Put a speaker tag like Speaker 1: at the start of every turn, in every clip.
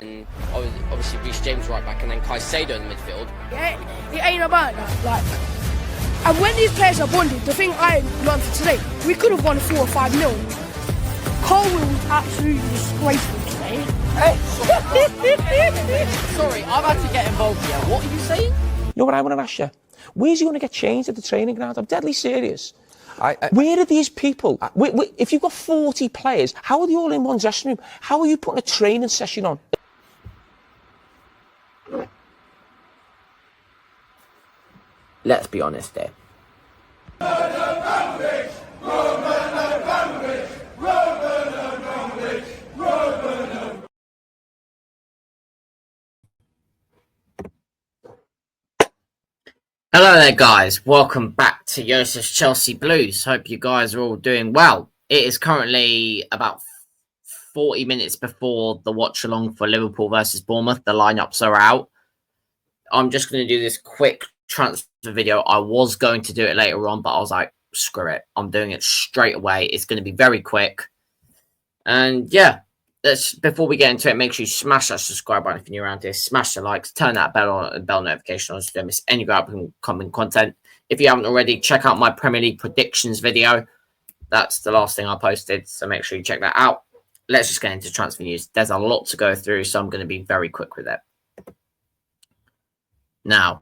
Speaker 1: and obviously Reece James right back, and then Caicedo in the midfield.
Speaker 2: Yeah, it ain't about that. Like, and when these players are bonded, the thing I learned for today, we could have won 4 or 5-0. Colwill was absolutely disgraceful today.
Speaker 1: Sorry, I've had to get involved here. What are you saying?
Speaker 3: You know what I want to ask you? Where's he going to get changed at the training ground? I'm deadly serious. Where are these people? If you've got 40 players, how are they all in one dressing room? How are you putting a training session on?
Speaker 1: Let's be honest there. Hello there guys, welcome back to Yosef's Chelsea Blues. Hope you guys are all doing well. It is currently about 40 minutes before the watch along for Liverpool versus Bournemouth. The lineups are out. I'm just going to do this quick transfer video. I was going to do it later on, but I was like, screw it. I'm doing it straight away. It's going to be very quick. And yeah, before we get into it, make sure you smash that subscribe button if you're new around here. Smash the likes, turn that bell notification on so you don't miss any upcoming content. If you haven't already, check out my Premier League predictions video. That's the last thing I posted, so make sure you check that out. Let's just get into transfer news. There's a lot to go through, so I'm going to be very quick with it. Now,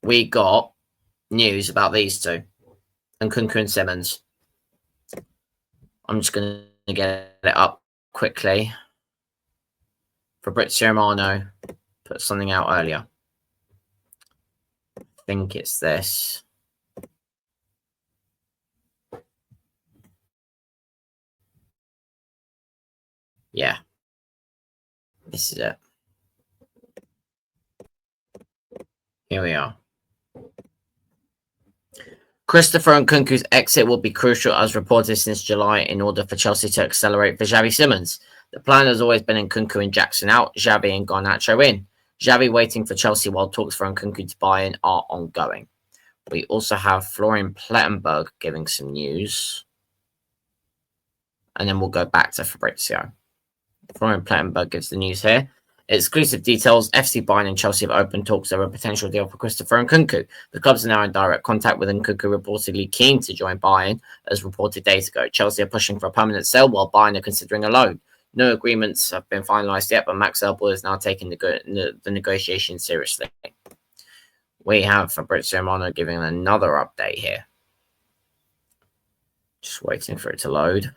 Speaker 1: we got news about these two, Nkunku and Simmons. I'm just going to get it up quickly. Fabrizio Romano put something out earlier. I think it's this. Yeah, this is it. Here we are. Christopher Nkunku's exit will be crucial as reported since July in order for Chelsea to accelerate for Xavi Simmons. The plan has always been Nkunku and Jackson out, Xavi and Garnacho in. Xavi waiting for Chelsea while talks for Nkunku to buy in are ongoing. We also have Florian Plettenberg giving some news. And then we'll go back to Fabrizio. Florian Plettenberg gives the news here. Exclusive details, FC Bayern and Chelsea have opened talks over a potential deal for Christopher Nkunku. The clubs are now in direct contact with Nkunku, reportedly keen to join Bayern, as reported days ago. Chelsea are pushing for a permanent sale, while Bayern are considering a loan. No agreements have been finalised yet, but Max Elbow is now taking the negotiation seriously. We have Fabrizio Romano giving another update here. Just waiting for it to load.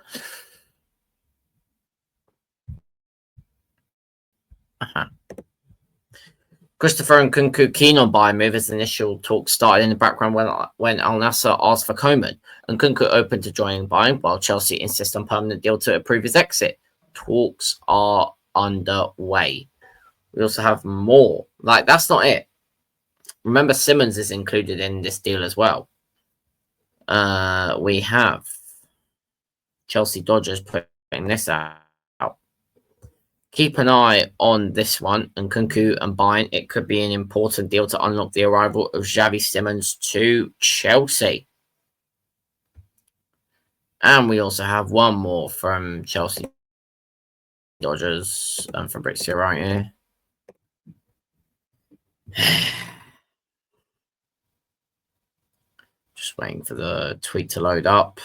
Speaker 1: Christopher Nkunku keen on Bayern move as initial talks started in the background when Al Nassr asked for Coman. Nkunku open to joining Bayern while Chelsea insist on permanent deal to approve his exit. Talks are underway. We also have more. Like, that's not it. Remember, Simmons is included in this deal as well. We have Chelsea Dodgers putting this out. Keep an eye on this one, Nkunku and Bayern. It could be an important deal to unlock the arrival of Xavi Simmons to Chelsea. And we also have one more from Chelsea Dodgers and Fabrizio right here. Just waiting for the tweet to load up.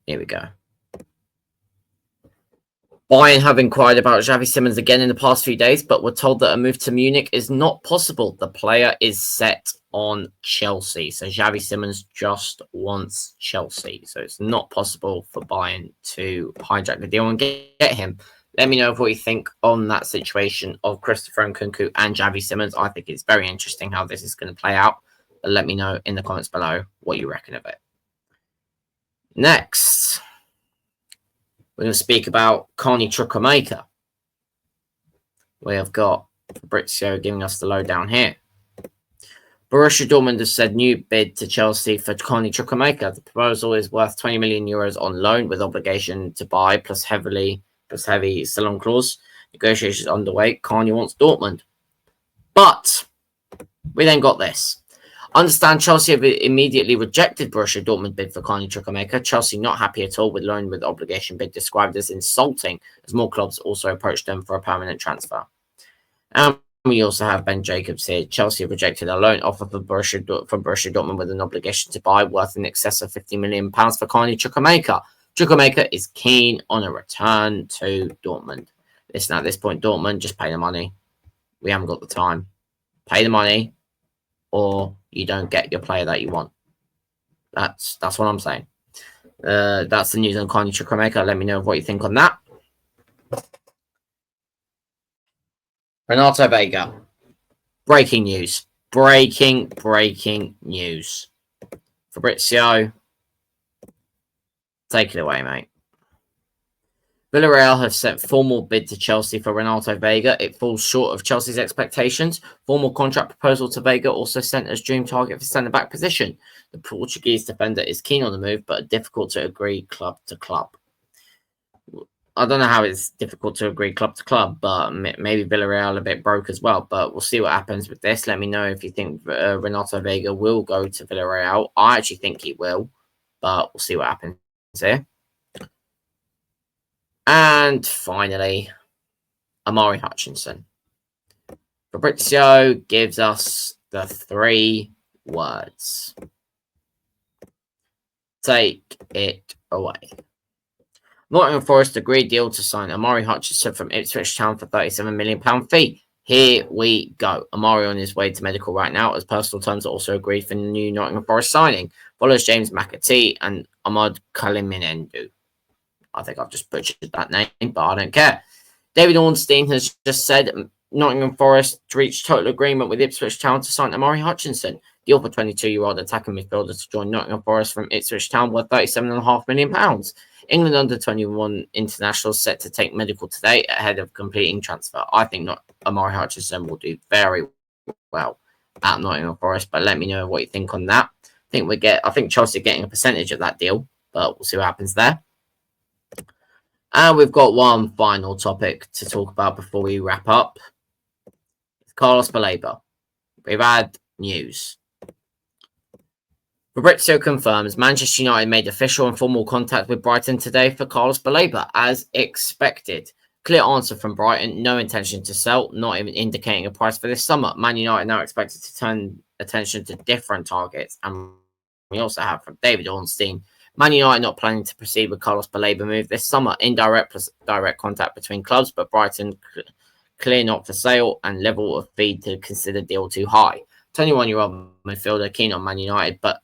Speaker 1: Here we go. Bayern have inquired about Xavi Simmons again in the past few days, but were told that a move to Munich is not possible. The player is set on Chelsea. So Xavi Simmons just wants Chelsea. So it's not possible for Bayern to hijack the deal and get him. Let me know what you think on that situation of Christopher Nkunku and Xavi Simmons. I think it's very interesting how this is going to play out. But let me know in the comments below what you reckon of it. Next, we're going to speak about Carney Chukwuemeka. We have got Fabrizio giving us the lowdown here. Borussia Dortmund has said new bid to Chelsea for Carney Chukwuemeka. The proposal is worth 20 million euros on loan with obligation to buy plus heavy sell-on clause. Negotiations underway. Carney wants Dortmund. But we then got this. Understand Chelsea have immediately rejected Borussia Dortmund bid for Carney Chukwuemeka. Chelsea not happy at all with loan with obligation bid described as insulting, as more clubs also approached them for a permanent transfer. And we also have Ben Jacobs here. Chelsea have rejected a loan offer from Borussia Dortmund with an obligation to buy worth in excess of £50 million for Carney Chukwuemeka. Chukwuemeka is keen on a return to Dortmund. Listen, at this point, Dortmund, just pay the money. We haven't got the time. Pay the money, or you don't get your player that you want. That's what I'm saying. That's the news on Carney Chukwuemeka. Let me know what you think on that. Renato Vega. Breaking news. Breaking news. Fabrizio, take it away, mate. Villareal have sent formal bid to Chelsea for Renato Vega. It falls short of Chelsea's expectations. Formal contract proposal to Vega also sent as dream target for centre-back position. The Portuguese defender is keen on the move, but difficult to agree club to club. I don't know how it's difficult to agree club to club, but maybe Villareal a bit broke as well. But we'll see what happens with this. Let me know if you think Renato Vega will go to Villareal. I actually think he will, but we'll see what happens here. And finally, Amari Hutchinson. Fabrizio gives us the 3 words. Take it away. Nottingham Forest agreed deal to sign Amari Hutchinson from Ipswich Town for £37 million fee. Here we go. Amari on his way to medical right now, as personal terms are also agreed for the new Nottingham Forest signing. Follows James McAtee and Ahmad Kaliminendu. I think I've just butchered that name, but I don't care. David Ornstein has just said Nottingham Forest reached total agreement with Ipswich Town to sign Amari Hutchinson. Deal for 22-year-old attacking midfielder to join Nottingham Forest from Ipswich Town worth £37.5 million. England under-21 international set to take medical today ahead of completing transfer. I think Amari Hutchinson will do very well at Nottingham Forest, but let me know what you think on that. I think Chelsea are getting a percentage of that deal, but we'll see what happens there. And we've got one final topic to talk about before we wrap up. It's Carlos Baleba. We've had news. Fabrizio confirms Manchester United made official and formal contact with Brighton today for Carlos Baleba, as expected. Clear answer from Brighton, no intention to sell, not even indicating a price for this summer. Man United now expected to turn attention to different targets. And we also have from David Ornstein, Man United not planning to proceed with Carlos Baleba move this summer. Indirect plus direct contact between clubs, but Brighton clear not for sale and level of fee to consider deal too high. 21-year-old midfielder keen on Man United, but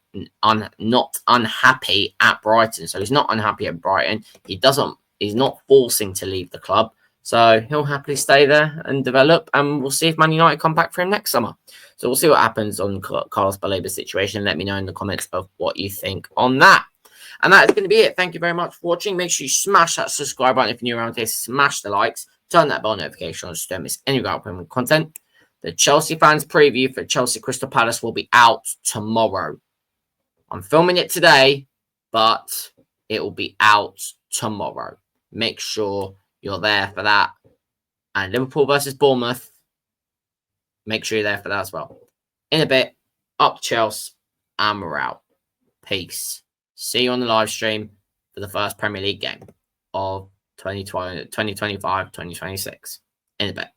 Speaker 1: not unhappy at Brighton. So he's not unhappy at Brighton. He's not forcing to leave the club. So he'll happily stay there and develop, and we'll see if Man United come back for him next summer. So we'll see what happens on Carlos Baleba's situation. Let me know in the comments of what you think on that. And that is going to be it. Thank you very much for watching. Make sure you smash that subscribe button if you're new around here. Smash the likes. Turn that bell notification on so you don't miss any of our upcoming content. The Chelsea fans preview for Chelsea Crystal Palace will be out tomorrow. I'm filming it today, but it will be out tomorrow. Make sure you're there for that. And Liverpool versus Bournemouth, make sure you're there for that as well. In a bit, up Chelsea, and we're out. Peace. See you on the live stream for the first Premier League game of 2025-2026. In a bit.